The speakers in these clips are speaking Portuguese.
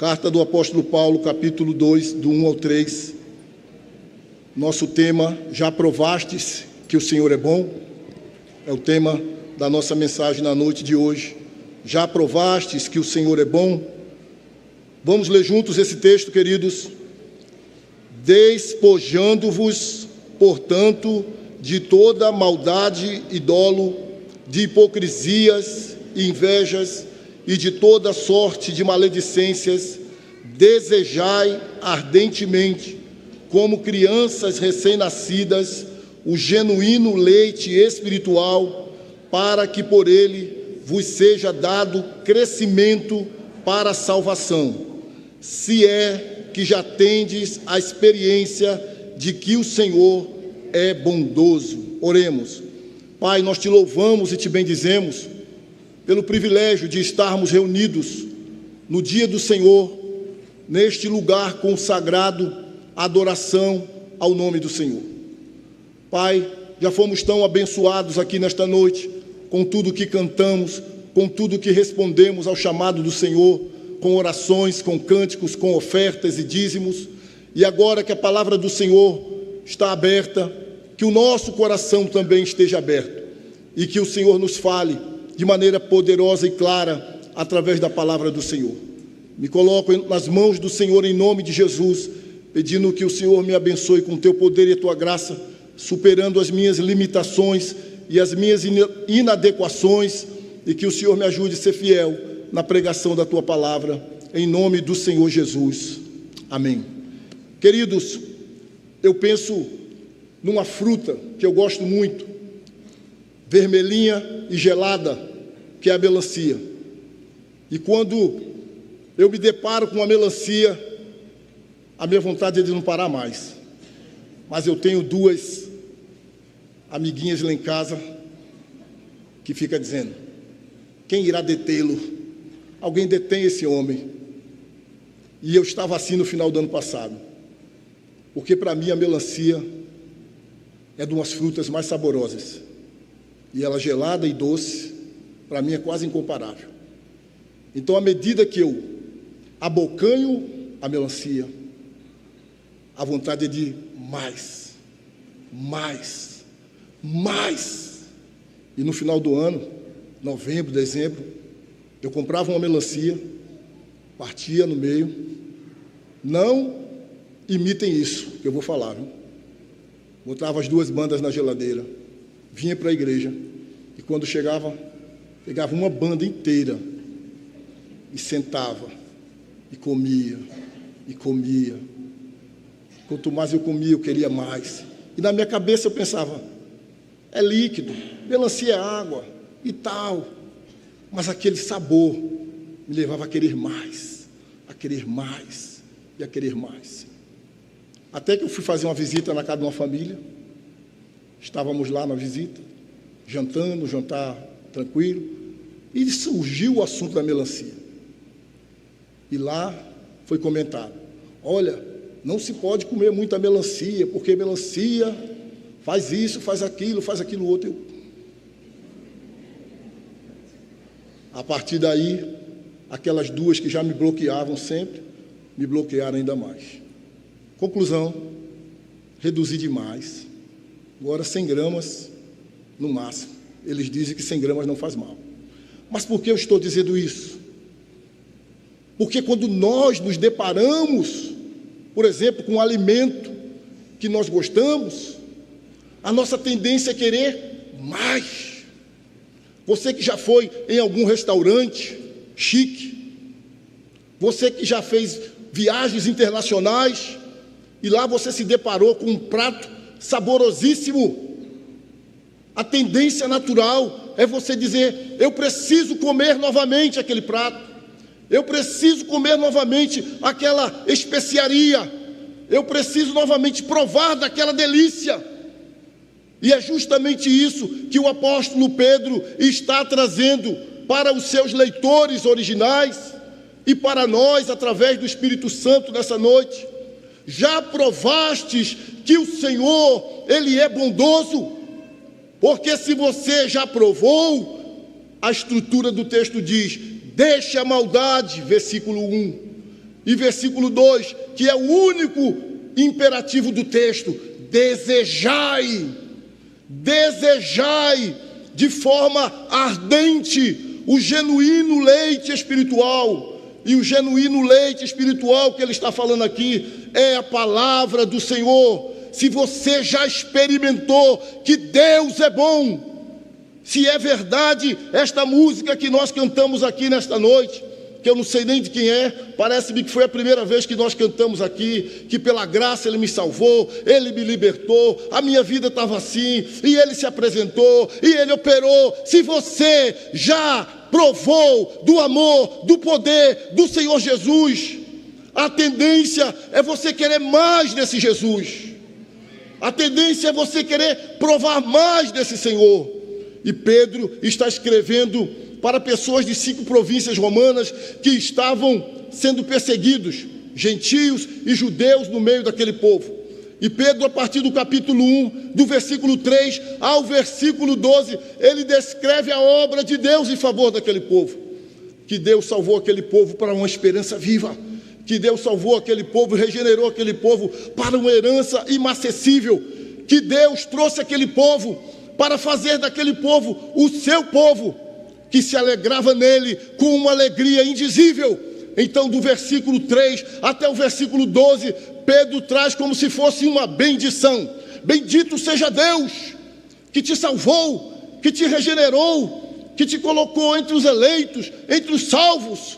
Carta do apóstolo Paulo, capítulo 2, do 1 ao 3. Nosso tema, já provastes que o Senhor é bom? É o tema da nossa mensagem na noite de hoje. Já provastes que o Senhor é bom? Vamos ler juntos esse texto, queridos. Despojando-vos, portanto, de toda maldade e dolo, de hipocrisias e invejas, e de toda sorte de maledicências, desejai ardentemente, como crianças recém-nascidas, o genuíno leite espiritual, para que por ele vos seja dado crescimento para a salvação, se é que já tendes a experiência de que o Senhor é bondoso. Oremos. Pai, nós te louvamos e te bendizemos pelo privilégio de estarmos reunidos no dia do Senhor, neste lugar consagrado à adoração ao nome do Senhor. Pai, já fomos tão abençoados aqui nesta noite, com tudo que cantamos, com tudo que respondemos ao chamado do Senhor, com orações, com cânticos, com ofertas e dízimos, e agora que a palavra do Senhor está aberta, que o nosso coração também esteja aberto, e que o Senhor nos fale de maneira poderosa e clara, através da palavra do Senhor. Me coloco nas mãos do Senhor em nome de Jesus, pedindo que o Senhor me abençoe com o teu poder e a tua graça, superando as minhas limitações e as minhas inadequações, e que o Senhor me ajude a ser fiel na pregação da tua palavra, em nome do Senhor Jesus. Amém. Queridos, eu penso numa fruta que eu gosto muito, vermelhinha e gelada, que é a melancia. E quando eu me deparo com uma melancia, a minha vontade é de não parar mais. Mas eu tenho duas amiguinhas lá em casa que ficam dizendo: quem irá detê-lo? Alguém detém esse homem. E eu estava assim no final do ano passado, porque para mim a melancia é de umas frutas mais saborosas. E ela gelada e doce, para mim é quase incomparável. Então, à medida que eu abocanho a melancia, a vontade é de mais. E no final do ano, novembro, dezembro, eu comprava uma melancia, partia no meio. Não imitem isso que eu vou falar, viu? Botava as duas bandas na geladeira, vinha para a igreja, e quando chegava, pegava uma banda inteira e sentava e comia. Quanto mais eu comia, eu queria mais. E na minha cabeça eu pensava: é líquido, melancia é água e tal. Mas aquele sabor me levava a querer mais e a querer mais. Até que eu fui fazer uma visita na casa de uma família. Estávamos lá na visita, jantando, jantar tranquilo, e surgiu o assunto da melancia. E lá foi comentado: olha, não se pode comer muita melancia, porque melancia faz isso, faz aquilo outro. A partir daí, aquelas duas que já me bloqueavam sempre, me bloquearam ainda mais. Conclusão: reduzi demais. Agora 100 gramas no máximo. Eles dizem que 100 gramas não faz mal. Mas por que eu estou dizendo isso? Porque quando nós nos deparamos, por exemplo, com um alimento que nós gostamos, a nossa tendência é querer mais. Você que já foi em algum restaurante chique, você que já fez viagens internacionais, e lá você se deparou com um prato saborosíssimo, a tendência natural é você dizer: eu preciso comer novamente aquele prato, eu preciso comer novamente aquela especiaria, eu preciso novamente provar daquela delícia. E é justamente isso que o apóstolo Pedro está trazendo para os seus leitores originais e para nós, através do Espírito Santo, nessa noite. Já provastes que o Senhor, Ele é bondoso? Porque se você já provou, a estrutura do texto diz: deixe a maldade, versículo 1, E versículo 2, que é o único imperativo do texto: desejai, desejai de forma ardente o genuíno leite espiritual. E o genuíno leite espiritual que ele está falando aqui é a palavra do Senhor. Se você já experimentou que Deus é bom, se é verdade esta música que nós cantamos aqui nesta noite, que eu não sei nem de quem é, parece-me que foi a primeira vez que nós cantamos aqui, que pela graça Ele me salvou, Ele me libertou, a minha vida estava assim, e Ele se apresentou, e Ele operou. Se você já provou do amor, do poder do Senhor Jesus, a tendência é você querer mais desse Jesus, a tendência é você querer provar mais desse Senhor. E Pedro está escrevendo para pessoas de 5 províncias romanas que estavam sendo perseguidos, gentios e judeus no meio daquele povo. E Pedro, a partir do capítulo 1, do versículo 3 ao versículo 12, ele descreve a obra de Deus em favor daquele povo. Que Deus salvou aquele povo para uma esperança viva, que Deus salvou aquele povo e regenerou aquele povo para uma herança inacessível, que Deus trouxe aquele povo para fazer daquele povo o seu povo, que se alegrava nele com uma alegria indizível. Então, do versículo 3 até o versículo 12, Pedro traz como se fosse uma bendição. Bendito seja Deus, que te salvou, que te regenerou, que te colocou entre os eleitos, entre os salvos,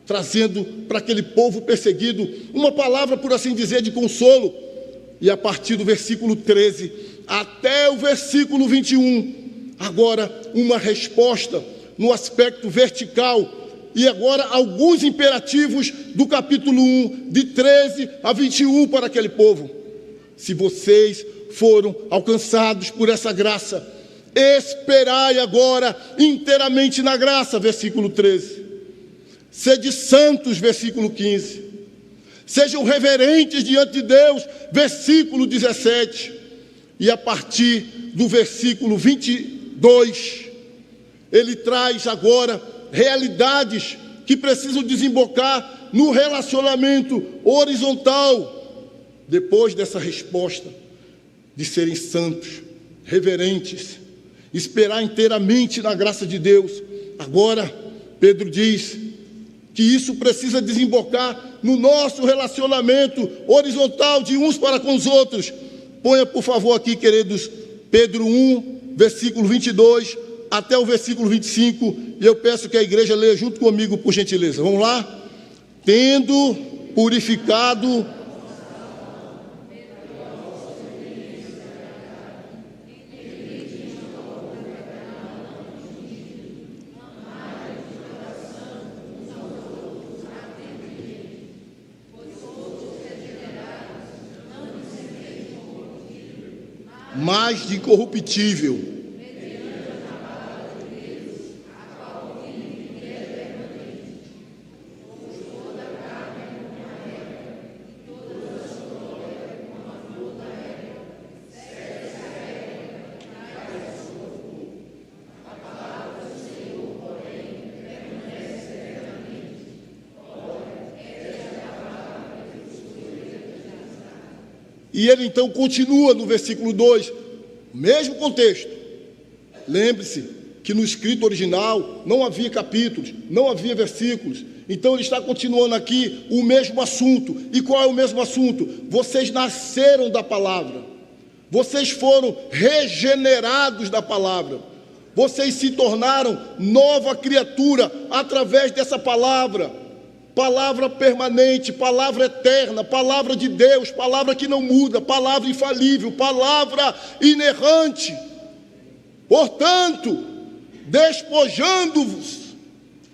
trazendo para aquele povo perseguido uma palavra, por assim dizer, de consolo. E a partir do versículo 13 até o versículo 21, agora uma resposta no aspecto vertical, e agora alguns imperativos do capítulo 1, de 13 a 21 para aquele povo. Se vocês foram alcançados por essa graça, esperai agora inteiramente na graça, versículo 13. Sede santos, versículo 15. Sejam reverentes diante de Deus, versículo 17. E a partir do versículo 22, ele traz agora realidades que precisam desembocar no relacionamento horizontal. Depois dessa resposta de serem santos, reverentes, esperar inteiramente na graça de Deus, agora Pedro diz que isso precisa desembocar no nosso relacionamento horizontal de uns para com os outros. Ponha, por favor, aqui, queridos, Pedro 1, versículo 22 até o versículo 25, e eu peço que a igreja leia junto comigo, por gentileza. Vamos lá? Tendo purificado mais de incorruptível, e ele então continua no versículo 2, mesmo contexto. Lembre-se que no escrito original não havia capítulos, não havia versículos. Então ele está continuando aqui o mesmo assunto. E qual é o mesmo assunto? Vocês nasceram da palavra, vocês foram regenerados da palavra, vocês se tornaram nova criatura através dessa palavra. Palavra permanente, palavra eterna, palavra de Deus, palavra que não muda, palavra infalível, palavra inerrante. Portanto, despojando-vos,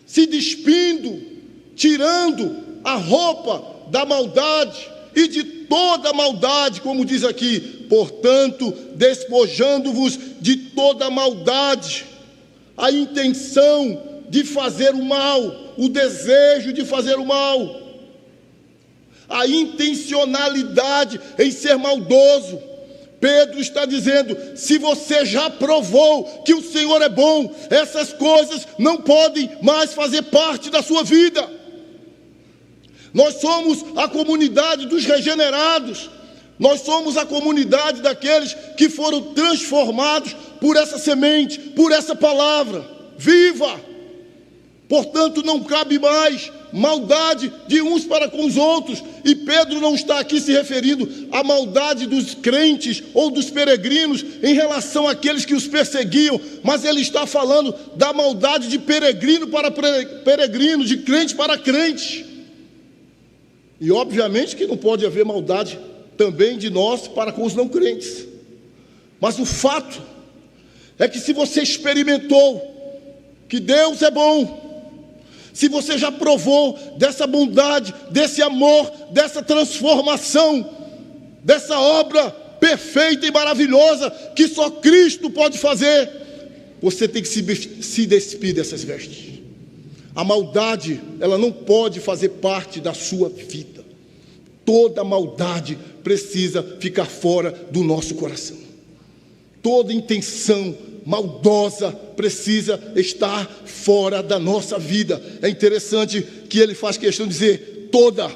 se despindo, tirando a roupa da maldade e de toda maldade, como diz aqui, portanto, despojando-vos de toda maldade, a intenção de fazer o mal, o desejo de fazer o mal, a intencionalidade em ser maldoso. Pedro está dizendo: se você já provou que o Senhor é bom, essas coisas não podem mais fazer parte da sua vida. Nós somos a comunidade dos regenerados. Nós somos a comunidade daqueles que foram transformados por essa semente, por essa palavra viva. Portanto, não cabe mais maldade de uns para com os outros. E Pedro não está aqui se referindo à maldade dos crentes ou dos peregrinos em relação àqueles que os perseguiam, mas ele está falando da maldade de peregrino para peregrino, de crente para crente. E obviamente que não pode haver maldade também de nós para com os não crentes. Mas o fato é que se você experimentou que Deus é bom, se você já provou dessa bondade, desse amor, dessa transformação, dessa obra perfeita e maravilhosa que só Cristo pode fazer, você tem que se despir dessas vestes. A maldade, ela não pode fazer parte da sua vida. Toda maldade precisa ficar fora do nosso coração. Toda intenção maldosa precisa estar fora da nossa vida. É interessante que ele faz questão de dizer toda.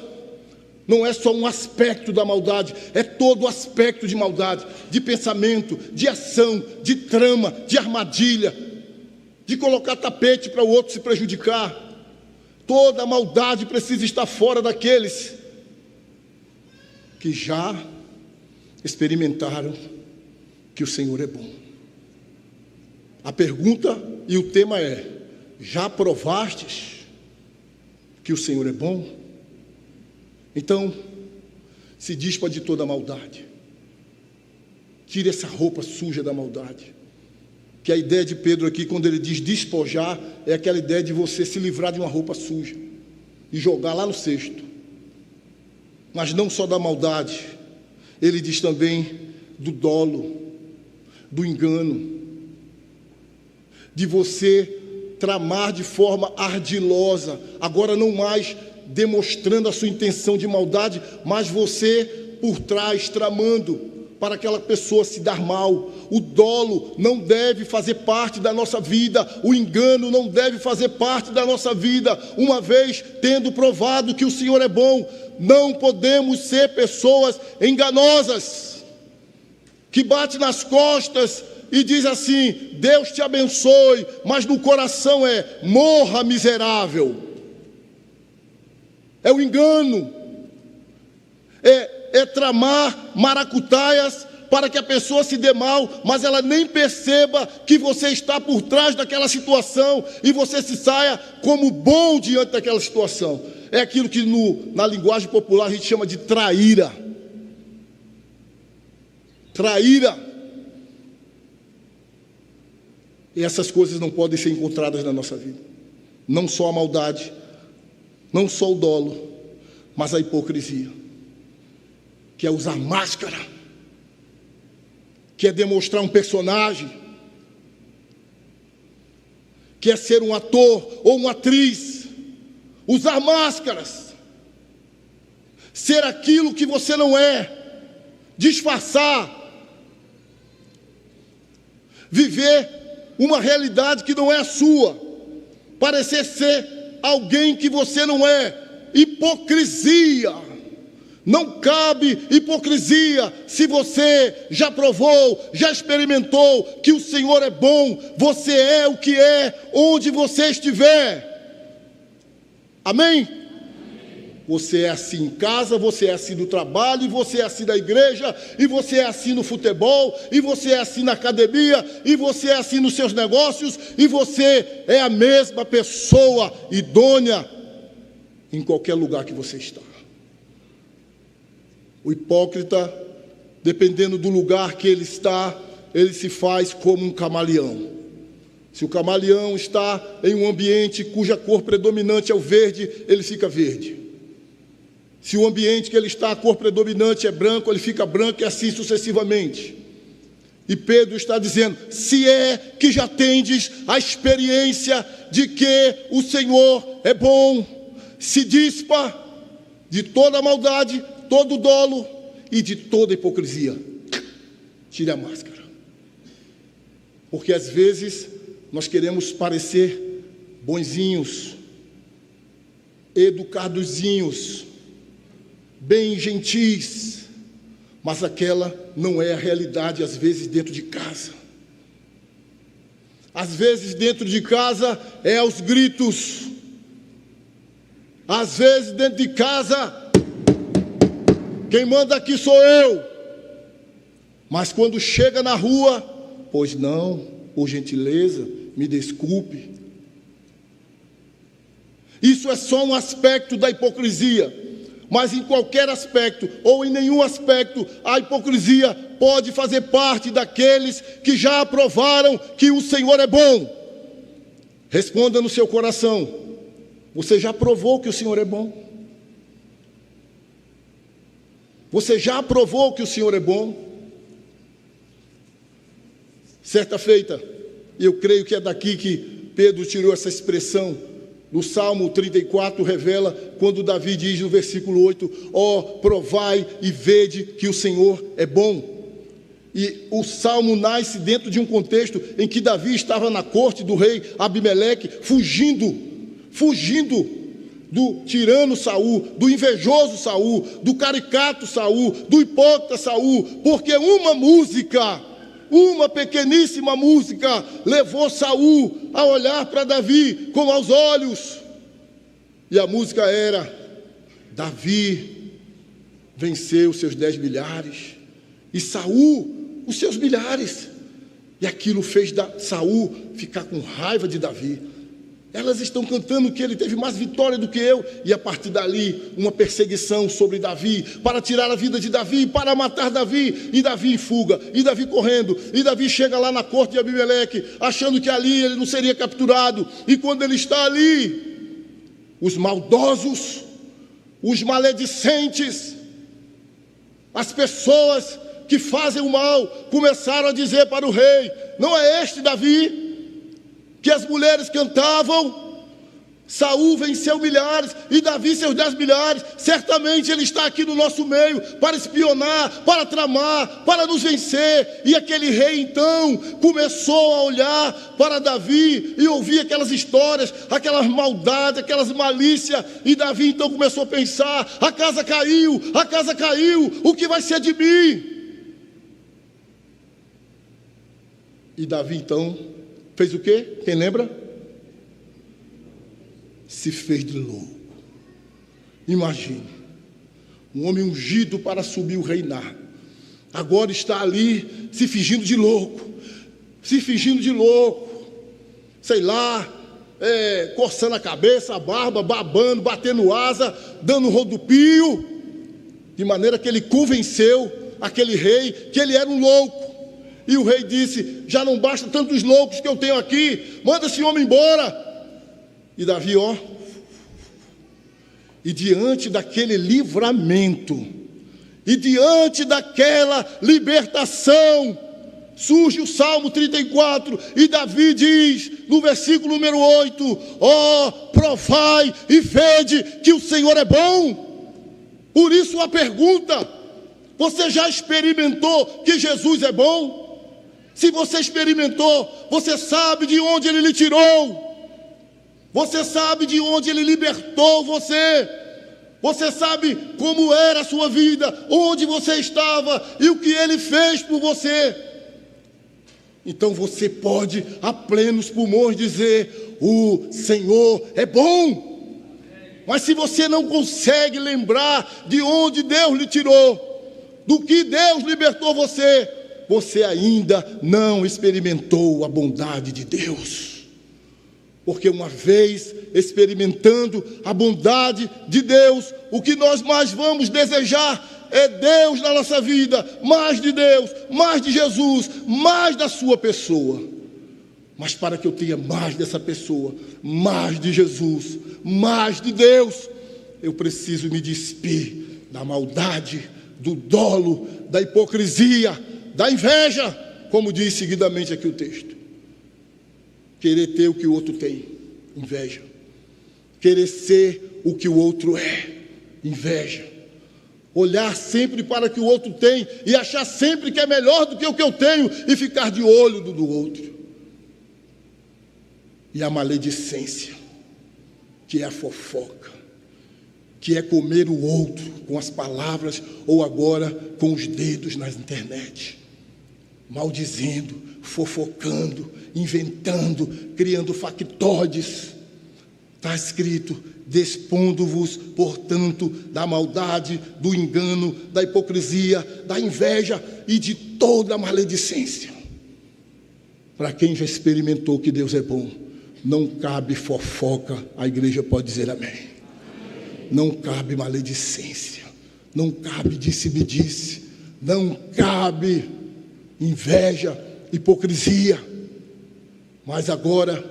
Não é só um aspecto da maldade, é todo aspecto de maldade, de pensamento, de ação, de trama, de armadilha, de colocar tapete para o outro se prejudicar. Toda maldade precisa estar fora daqueles que já experimentaram que o Senhor é bom. A pergunta e o tema é: já provastes que o Senhor é bom? Então, se dispa de toda a maldade. Tire essa roupa suja da maldade. Que a ideia de Pedro aqui, quando ele diz despojar, é aquela ideia de você se livrar de uma roupa suja e jogar lá no cesto. Mas não só da maldade, ele diz também do dolo, do engano, de você tramar de forma ardilosa, agora não mais demonstrando a sua intenção de maldade, mas você por trás tramando para aquela pessoa se dar mal. O dolo não deve fazer parte da nossa vida, o engano não deve fazer parte da nossa vida. Uma vez tendo provado que o Senhor é bom, não podemos ser pessoas enganosas, que bate nas costas e diz assim: Deus te abençoe, mas no coração é: morra miserável. É o engano, é tramar maracutaias para que a pessoa se dê mal, mas ela nem perceba que você está por trás daquela situação e você se saia como bom diante daquela situação. É aquilo que na linguagem popular a gente chama de traíra. Traíra. E essas coisas não podem ser encontradas na nossa vida. Não só a maldade, não só o dolo, mas a hipocrisia, que é usar máscara, que é demonstrar um personagem, que é ser um ator ou uma atriz, usar máscaras, ser aquilo que você não é, disfarçar, viver uma realidade que não é a sua, parecer ser alguém que você não é. Hipocrisia. Não cabe hipocrisia se você já provou, já experimentou que o Senhor é bom. Você é o que é, onde você estiver. Amém? Você é assim em casa, você é assim no trabalho, e você é assim na igreja, e você é assim no futebol, e você é assim na academia, e você é assim nos seus negócios, e você é a mesma pessoa idônea em qualquer lugar que você está. O hipócrita, dependendo do lugar que ele está, ele se faz como um camaleão. Se o camaleão está em um ambiente cuja cor predominante é o verde, ele fica verde. Se o ambiente que ele está, a cor predominante é branco, ele fica branco, e assim sucessivamente. E Pedro está dizendo: se é que já tendes a experiência de que o Senhor é bom, se dispa de toda a maldade, todo o dolo e de toda a hipocrisia. Tire a máscara. Porque às vezes nós queremos parecer bonzinhos, educadozinhos, bem gentis, mas aquela não é a realidade, às vezes, dentro de casa. Às vezes, dentro de casa, é aos gritos. Às vezes, dentro de casa, quem manda aqui sou eu. Mas quando chega na rua, pois não, por gentileza, me desculpe. Isso é só um aspecto da hipocrisia. Mas em qualquer aspecto, ou em nenhum aspecto, a hipocrisia pode fazer parte daqueles que já aprovaram que o Senhor é bom. Responda no seu coração: você já provou que o Senhor é bom? Você já provou que o Senhor é bom? Certa feita, eu creio que é daqui que Pedro tirou essa expressão. No Salmo 34 revela quando Davi diz no versículo 8: ó, provai e vede que o Senhor é bom. E o Salmo nasce dentro de um contexto em que Davi estava na corte do rei Abimeleque, fugindo do tirano Saul, do invejoso Saul, do caricato Saul, do hipócrita Saul, porque uma pequeníssima música levou Saul a olhar para Davi com maus olhos. E a música era: Davi venceu os seus 10 milhares e Saul os seus milhares. E aquilo fez Saul ficar com raiva de Davi. Elas estão cantando que ele teve mais vitória do que eu. E a partir dali, uma perseguição sobre Davi, para tirar a vida de Davi, para matar Davi. E Davi em fuga, e Davi correndo. E Davi chega lá na corte de Abimeleque, achando que ali ele não seria capturado. E quando ele está ali, os maldosos, os maledicentes, as pessoas que fazem o mal, começaram a dizer para o rei: não é este Davi que as mulheres cantavam? Saul venceu milhares e Davi seus 10 milhares. Certamente ele está aqui no nosso meio para espionar, para tramar, para nos vencer. E aquele rei então começou a olhar para Davi e ouvir aquelas histórias, aquelas maldades, aquelas malícias. E Davi então começou a pensar: a casa caiu, o que vai ser de mim? E Davi então fez o quê? Quem lembra? Se fez de louco. Imagine, um homem ungido para subir o reinar, agora está ali se fingindo de louco, sei lá, coçando a cabeça, a barba, babando, batendo asa, dando rodopio, de maneira que ele convenceu aquele rei que ele era um louco. E o rei disse: já não basta tantos loucos que eu tenho aqui, manda esse homem embora. E Davi, e diante daquele livramento, e diante daquela libertação, surge o Salmo 34, e Davi diz, no versículo número 8: ó, provai e vede que o Senhor é bom. Por isso a pergunta: você já experimentou que Jesus é bom? Se você experimentou, você sabe de onde Ele lhe tirou. Você sabe de onde Ele libertou você. Você sabe como era a sua vida, onde você estava e o que Ele fez por você. Então você pode, a plenos pulmões, dizer: o Senhor é bom. Mas se você não consegue lembrar de onde Deus lhe tirou, do que Deus libertou você, você ainda não experimentou a bondade de Deus. Porque uma vez experimentando a bondade de Deus, o que nós mais vamos desejar é Deus na nossa vida, mais de Deus, mais de Jesus, mais da sua pessoa. Mas para que eu tenha mais dessa pessoa, mais de Jesus, mais de Deus, eu preciso me despir da maldade, do dolo, da hipocrisia, da inveja, como diz seguidamente aqui o texto. Querer ter o que o outro tem, inveja. Querer ser o que o outro é, inveja. Olhar sempre para o que o outro tem e achar sempre que é melhor do que o que eu tenho e ficar de olho do outro. E a maledicência, que é a fofoca, que é comer o outro com as palavras ou agora com os dedos na internet, maldizendo, fofocando, inventando, criando factoides. Está escrito: despondo-vos, portanto, da maldade, do engano, da hipocrisia, da inveja e de toda maledicência. Para quem já experimentou que Deus é bom, não cabe fofoca, a igreja pode dizer amém. Não cabe maledicência, não cabe disse-me-disse, não cabe inveja, hipocrisia. Mas agora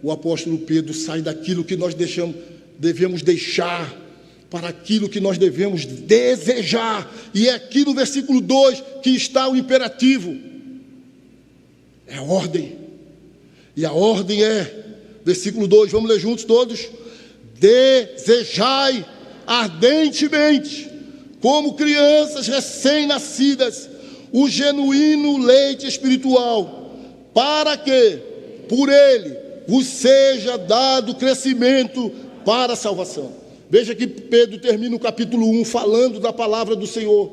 o apóstolo Pedro sai daquilo que nós devemos deixar para aquilo que nós devemos desejar. E é aqui no versículo 2 que está o imperativo. É a ordem. E a ordem é, versículo 2, vamos ler juntos todos. Desejai ardentemente, como crianças recém-nascidas, o genuíno leite espiritual, para que, por ele, vos seja dado crescimento para a salvação. Veja que Pedro termina o capítulo 1 falando da palavra do Senhor,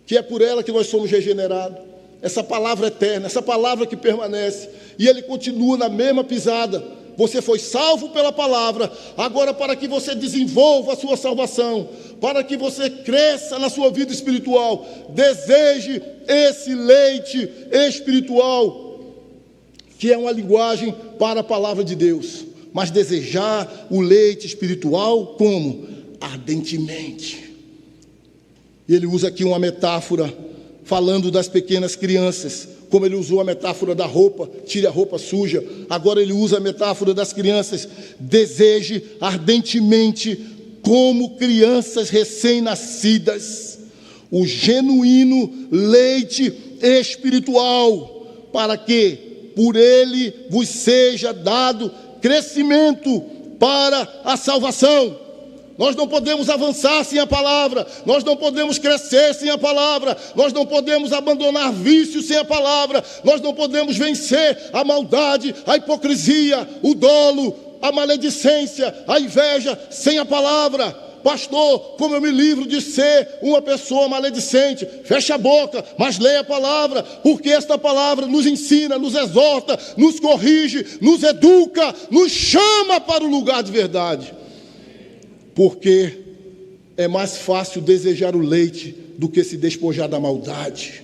que é por ela que nós somos regenerados. Essa palavra eterna, essa palavra que permanece. E ele continua na mesma pisada. Você foi salvo pela palavra. Agora, para que você desenvolva a sua salvação, para que você cresça na sua vida espiritual, deseje esse leite espiritual, que é uma linguagem para a palavra de Deus. Mas desejar o leite espiritual como? Ardentemente. E ele usa aqui uma metáfora, falando das pequenas crianças, como ele usou a metáfora da roupa, tire a roupa suja. Agora ele usa a metáfora das crianças. Deseje ardentemente, como crianças recém-nascidas, o genuíno leite espiritual, para que por ele vos seja dado crescimento para a salvação. Nós não podemos avançar sem a palavra, nós não podemos crescer sem a palavra, nós não podemos abandonar vícios sem a palavra, nós não podemos vencer a maldade, a hipocrisia, o dolo, a maledicência, a inveja sem a palavra. Pastor, como eu me livro de ser uma pessoa maledicente? Fecha a boca, mas leia a palavra, porque esta palavra nos ensina, nos exorta, nos corrige, nos educa, nos chama para o lugar de verdade. Porque é mais fácil desejar o leite do que se despojar da maldade.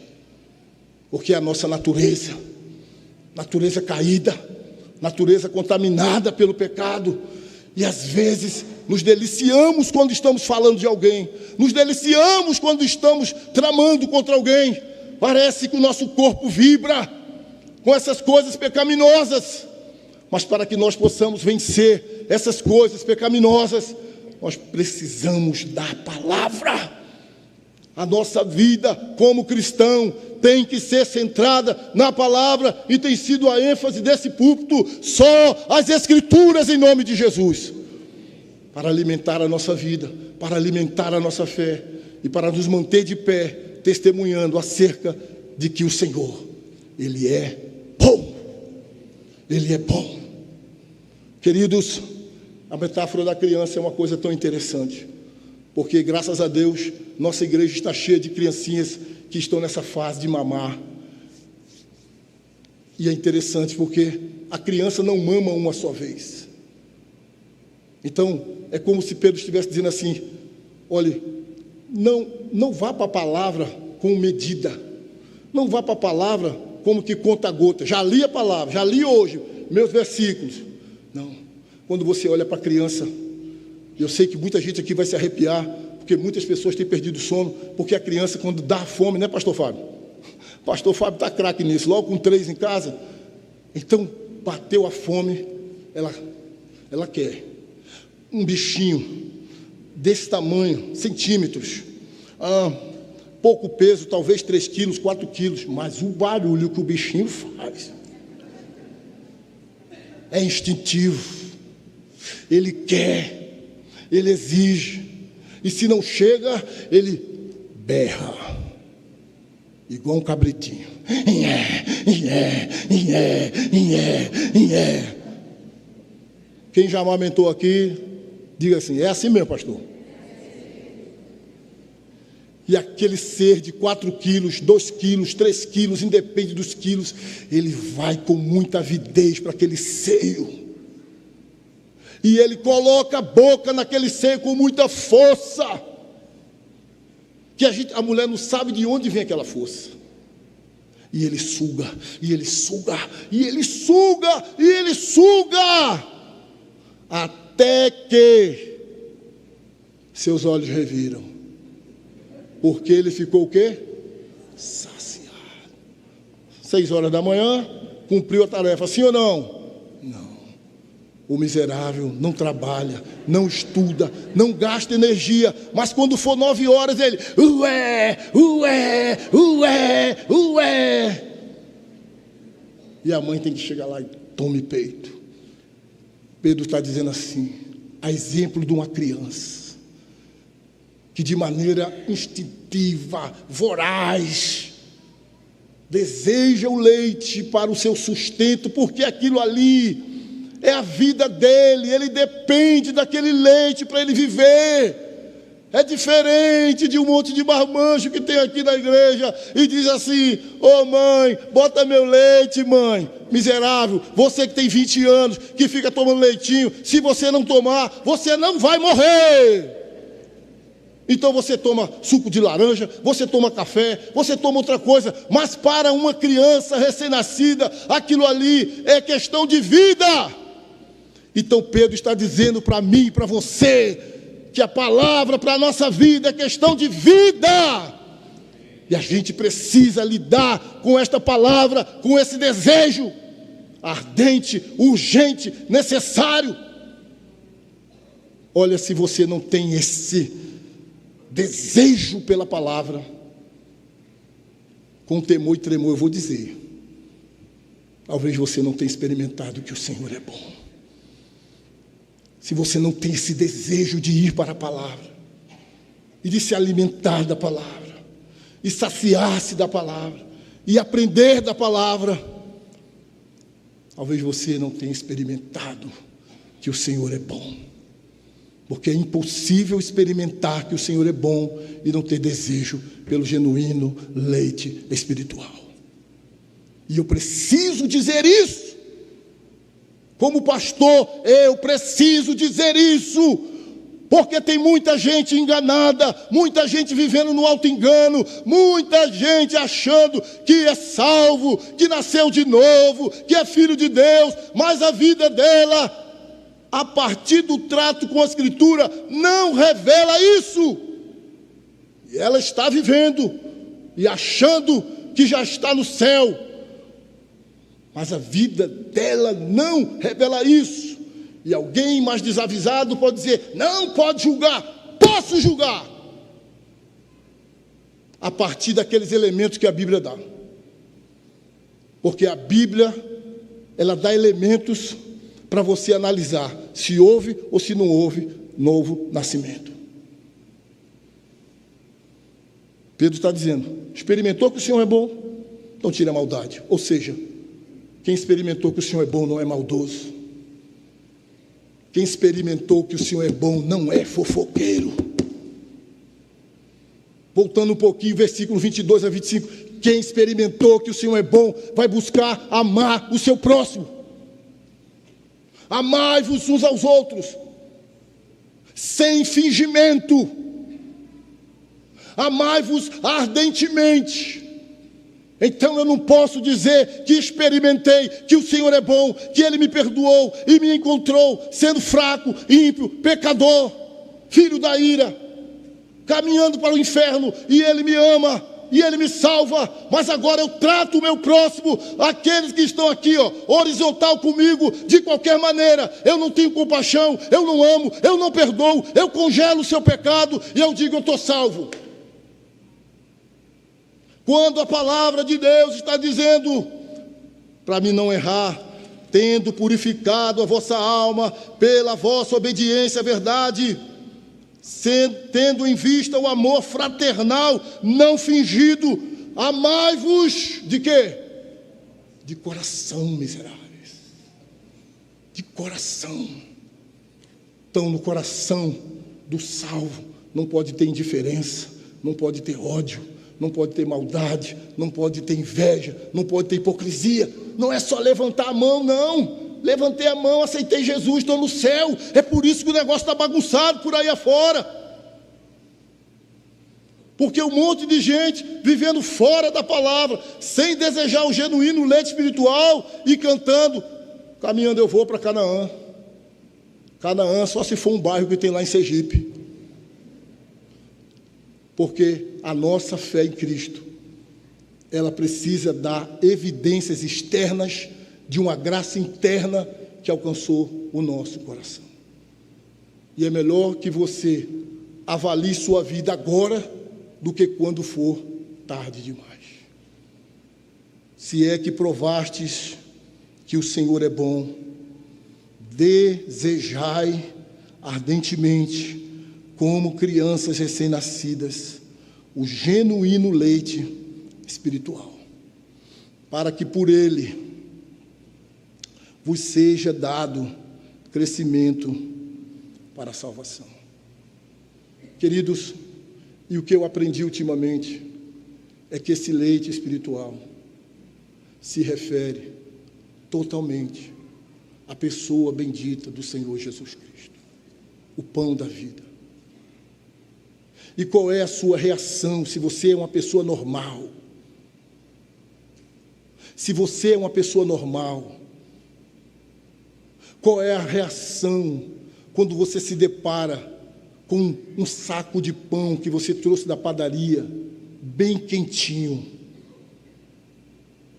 Porque é a nossa natureza caída, natureza contaminada pelo pecado. E às vezes nos deliciamos quando estamos falando de alguém, nos deliciamos quando estamos tramando contra alguém. Parece que o nosso corpo vibra com essas coisas pecaminosas. Mas para que nós possamos vencer essas coisas pecaminosas, nós precisamos da palavra. A nossa vida como cristão tem que ser centrada na palavra, e tem sido a ênfase desse púlpito, só as Escrituras em nome de Jesus, para alimentar a nossa vida, para alimentar a nossa fé e para nos manter de pé, testemunhando acerca de que o Senhor, Ele é bom. Ele é bom. Queridos, a metáfora da criança é uma coisa tão interessante, porque graças a Deus, nossa igreja está cheia de criancinhas que estão nessa fase de mamar. E é interessante porque a criança não mama uma só vez. Então, é como se Pedro estivesse dizendo assim: olhe, não vá para a palavra com medida, não vá para a palavra como que conta gota. Já li a palavra, já li hoje meus versículos. Não. Quando você olha para a criança, eu sei que muita gente aqui vai se arrepiar, porque muitas pessoas têm perdido o sono, porque a criança, quando dá fome, né, pastor Fábio? Pastor Fábio está craque nisso, logo com 3 em casa. Então, bateu a fome, ela quer um bichinho desse tamanho, centímetros, pouco peso, talvez 3 quilos, 4 quilos, mas o barulho que o bichinho faz é instintivo. Ele quer, ele exige, e se não chega, ele berra, igual um cabritinho. Quem já amamentou aqui, Diga assim, é assim mesmo, pastor. E aquele ser de 4 quilos, 2 quilos, 3 quilos, independe dos quilos, ele vai com muita avidez para aquele seio. E ele coloca a boca naquele seio com muita força. Que a mulher não sabe de onde vem aquela força. E ele suga, e ele suga, e ele suga, e ele suga. Até que seus olhos reviram. Porque ele ficou o quê? Saciado. 6 horas da manhã, cumpriu a tarefa, sim ou não? Não. O miserável não trabalha, não estuda, não gasta energia, mas quando for 9 horas ele, ué. E a mãe tem que chegar lá e tome peito. Pedro está dizendo assim, a exemplo de uma criança, que de maneira instintiva, voraz, deseja o leite para o seu sustento, porque aquilo ali é a vida dele, ele depende daquele leite para ele viver. É diferente de um monte de marmanjo que tem aqui na igreja e diz assim, ô mãe, bota meu leite, mãe. Miserável, você que tem 20 anos, que fica tomando leitinho, se você não tomar, você não vai morrer. Então você toma suco de laranja, você toma café, você toma outra coisa, mas para uma criança recém-nascida, aquilo ali é questão de vida. Então Pedro está dizendo para mim e para você, que a palavra para a nossa vida é questão de vida. E a gente precisa lidar com esta palavra, com esse desejo ardente, urgente, necessário. Olha, se você não tem esse desejo pela palavra, com temor e tremor eu vou dizer, talvez você não tenha experimentado que o Senhor é bom. Se você não tem esse desejo de ir para a palavra, e de se alimentar da palavra, e saciar-se da palavra, e aprender da palavra, talvez você não tenha experimentado que o Senhor é bom. Porque é impossível experimentar que o Senhor é bom e não ter desejo pelo genuíno leite espiritual. E eu preciso dizer isso. Como pastor, eu preciso dizer isso. Porque tem muita gente enganada, muita gente vivendo no auto-engano, muita gente achando que é salvo, que nasceu de novo, que é filho de Deus, mas a vida dela, a partir do trato com a Escritura, não revela isso. E ela está vivendo e achando que já está no céu, mas a vida dela não revela isso. E alguém mais desavisado pode dizer, não pode julgar. Posso julgar a partir daqueles elementos que a Bíblia dá, porque a Bíblia, ela dá elementos para você analisar se houve ou se não houve novo nascimento. Pedro está dizendo, experimentou que o Senhor é bom, então tira a maldade. Ou seja, quem experimentou que o Senhor é bom não é maldoso. Quem experimentou que o Senhor é bom não é fofoqueiro. Voltando um pouquinho, versículo 22 a 25. Quem experimentou que o Senhor é bom vai buscar amar o seu próximo. Amai-vos uns aos outros, sem fingimento. Amai-vos ardentemente. Então eu não posso dizer que experimentei que o Senhor é bom, que Ele me perdoou e me encontrou sendo fraco, ímpio, pecador, filho da ira, caminhando para o inferno, e Ele me ama, e Ele me salva, mas agora eu trato o meu próximo, aqueles que estão aqui, horizontal comigo, de qualquer maneira. Eu não tenho compaixão, eu não amo, eu não perdoo, eu congelo o seu pecado, e eu digo, eu estou salvo. Quando a palavra de Deus está dizendo, para mim não errar, tendo purificado a vossa alma pela vossa obediência à verdade, tendo em vista o amor fraternal, não fingido, amai-vos de quê? De coração, miseráveis. De coração. Então, no coração do salvo, não pode ter indiferença, não pode ter ódio, não pode ter maldade, não pode ter inveja, não pode ter hipocrisia. Não é só levantar a mão, não. Levantei a mão, aceitei Jesus, estou no céu. É por isso que o negócio está bagunçado por aí afora. Porque um monte de gente vivendo fora da palavra, sem desejar o genuíno leite espiritual e cantando: caminhando eu vou para Canaã. Canaã só se for um bairro que tem lá em Sergipe. Porque a nossa fé em Cristo, ela precisa dar evidências externas de uma graça interna que alcançou o nosso coração. E é melhor que você avalie sua vida agora do que quando for tarde demais. Se é que provastes que o Senhor é bom, desejai ardentemente, como crianças recém-nascidas, o genuíno leite espiritual, para que por ele vos seja dado crescimento para a salvação. Queridos, e o que eu aprendi ultimamente é que esse leite espiritual se refere totalmente à pessoa bendita do Senhor Jesus Cristo, o pão da vida. E qual é a sua reação se você é uma pessoa normal? Se você é uma pessoa normal, qual é a reação quando você se depara com um saco de pão que você trouxe da padaria, bem quentinho,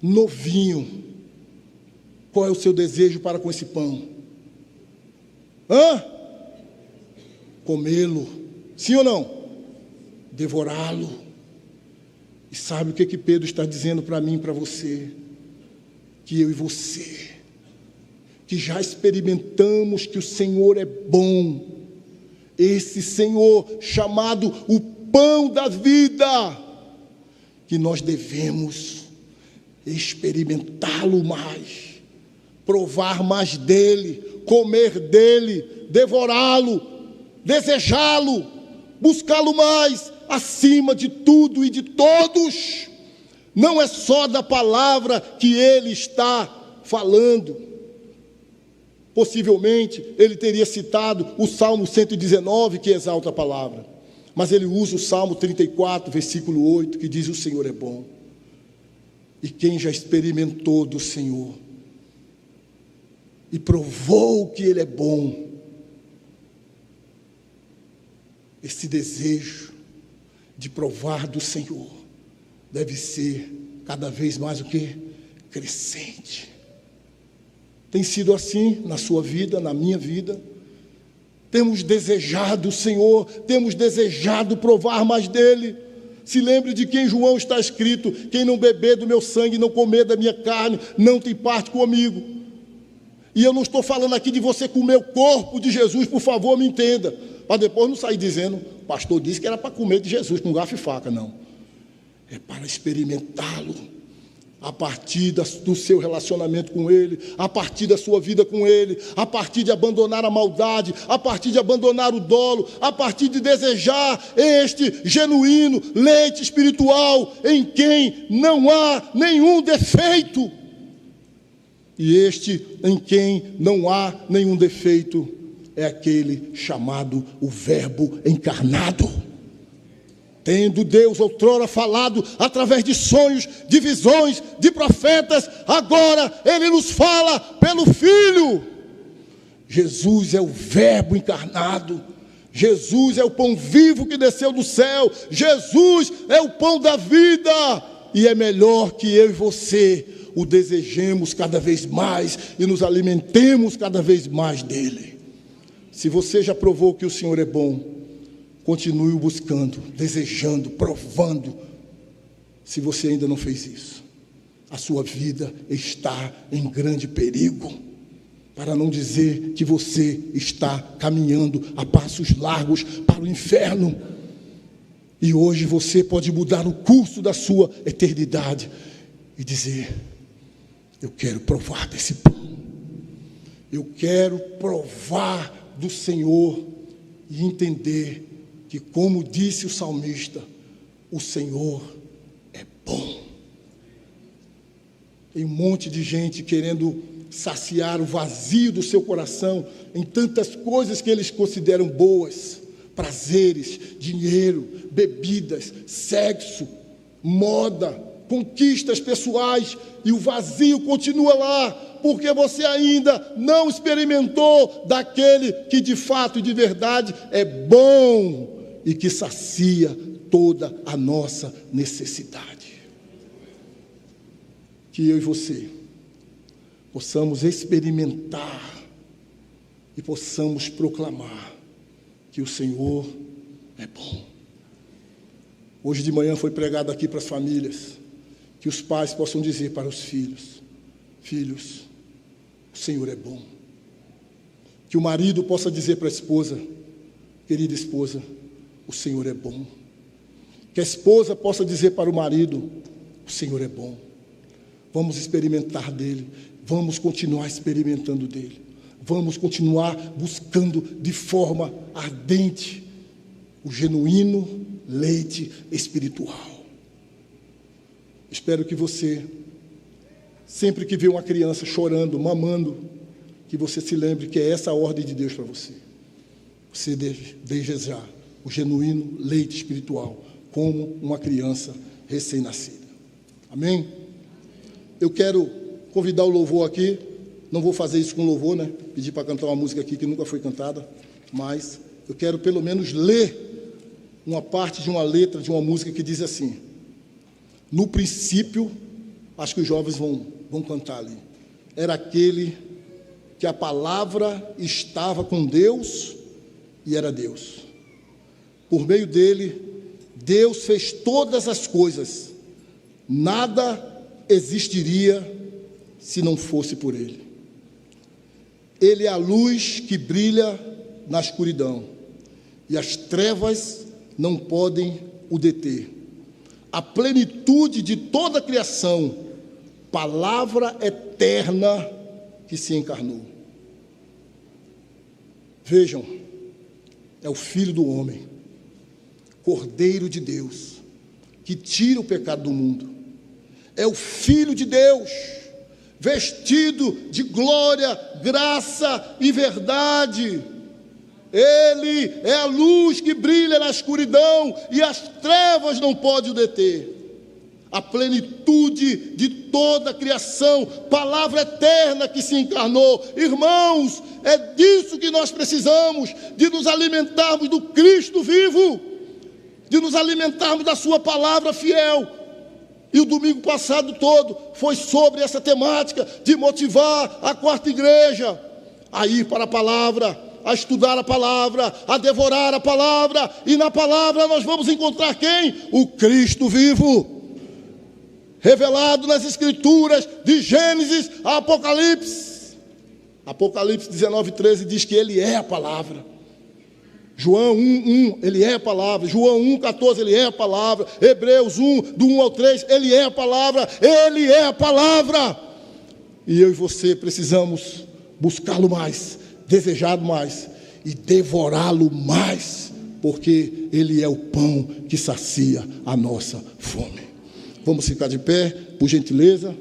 novinho? Qual é o seu desejo para com esse pão? Comê-lo, sim ou não? Devorá-lo. E sabe o que Pedro está dizendo para mim e para você? Que eu e você, que já experimentamos que o Senhor é bom, esse Senhor chamado o pão da vida, que nós devemos experimentá-lo mais, provar mais dele, comer dele, devorá-lo, desejá-lo, buscá-lo mais, acima de tudo e de todos. Não é só da palavra que ele está falando. Possivelmente, ele teria citado o Salmo 119, que exalta a palavra. Mas ele usa o Salmo 34, versículo 8, que diz: o Senhor é bom. E quem já experimentou do Senhor e provou que ele é bom, esse desejo de provar do Senhor deve ser cada vez mais o quê? Crescente. Tem sido assim na sua vida, na minha vida. Temos desejado o Senhor, temos desejado provar mais dele. Se lembre de que em João está escrito: quem não beber do meu sangue, não comer da minha carne, não tem parte comigo. E eu não estou falando aqui de você comer o corpo de Jesus, por favor, me entenda, para depois não sair dizendo: o pastor disse que era para comer de Jesus com garfo e faca. Não, é para experimentá-lo a partir do seu relacionamento com ele, a partir da sua vida com ele, a partir de abandonar a maldade, a partir de abandonar o dolo, a partir de desejar este genuíno leite espiritual em quem não há nenhum defeito. E este em quem não há nenhum defeito é aquele chamado o Verbo encarnado. Tendo Deus outrora falado através de sonhos, de visões, de profetas, agora Ele nos fala pelo Filho. Jesus é o Verbo encarnado. Jesus é o pão vivo que desceu do céu. Jesus é o pão da vida. E é melhor que eu e você o desejemos cada vez mais e nos alimentemos cada vez mais dele. Se você já provou que o Senhor é bom, continue o buscando, desejando, provando. Se você ainda não fez isso, a sua vida está em grande perigo, para não dizer que você está caminhando a passos largos para o inferno. E hoje você pode mudar o curso da sua eternidade e dizer: eu quero provar desse pão, eu quero provar do Senhor e entender que, como disse o salmista, o Senhor é bom. Tem um monte de gente querendo saciar o vazio do seu coração em tantas coisas que eles consideram boas: prazeres, dinheiro, bebidas, sexo, moda, conquistas pessoais, e o vazio continua lá, porque você ainda não experimentou daquele que de fato e de verdade é bom e que sacia toda a nossa necessidade. Que eu e você possamos experimentar e possamos proclamar que o Senhor é bom. Hoje de manhã foi pregado aqui para as famílias, que os pais possam dizer para os filhos: filhos, o Senhor é bom. Que o marido possa dizer para a esposa: querida esposa, o Senhor é bom. Que a esposa possa dizer para o marido: o Senhor é bom. Vamos experimentar dele, vamos continuar experimentando dele, vamos continuar buscando de forma ardente o genuíno leite espiritual. Espero que você, sempre que vê uma criança chorando, mamando, que você se lembre que é essa a ordem de Deus para você. Você deve desejar o genuíno leite espiritual, como uma criança recém-nascida. Amém? Eu quero convidar o louvor aqui. Não vou fazer isso com louvor, né? Pedir para cantar uma música aqui que nunca foi cantada, mas eu quero pelo menos ler uma parte de uma letra de uma música que diz assim: no princípio, acho que os jovens vão cantar ali, era aquele que a palavra estava com Deus e era Deus. Por meio dele, Deus fez todas as coisas. Nada existiria se não fosse por ele. Ele é a luz que brilha na escuridão, e as trevas não podem o deter. A plenitude de toda a criação, palavra eterna que se encarnou. Vejam, é o Filho do Homem, Cordeiro de Deus, que tira o pecado do mundo. É o Filho de Deus, vestido de glória, graça e verdade. Ele é a luz que brilha na escuridão, e as trevas não podem o deter. A plenitude de toda a criação, palavra eterna que se encarnou. Irmãos, é disso que nós precisamos, de nos alimentarmos do Cristo vivo, de nos alimentarmos da sua palavra fiel. E o domingo passado todo foi sobre essa temática de motivar a quarta igreja a ir para a palavra, a estudar a palavra, a devorar a palavra. E na palavra nós vamos encontrar quem? O Cristo vivo, revelado nas Escrituras, de Gênesis a Apocalipse. Apocalipse 19:13 diz que ele é a palavra. João 1:1, ele é a palavra. João 1:14, ele é a palavra. Hebreus 1, do 1 ao 3, ele é a palavra. Ele é a palavra. E eu e você precisamos buscá-lo mais, desejá-lo mais e devorá-lo mais, porque ele é o pão que sacia a nossa fome. Vamos ficar de pé, por gentileza.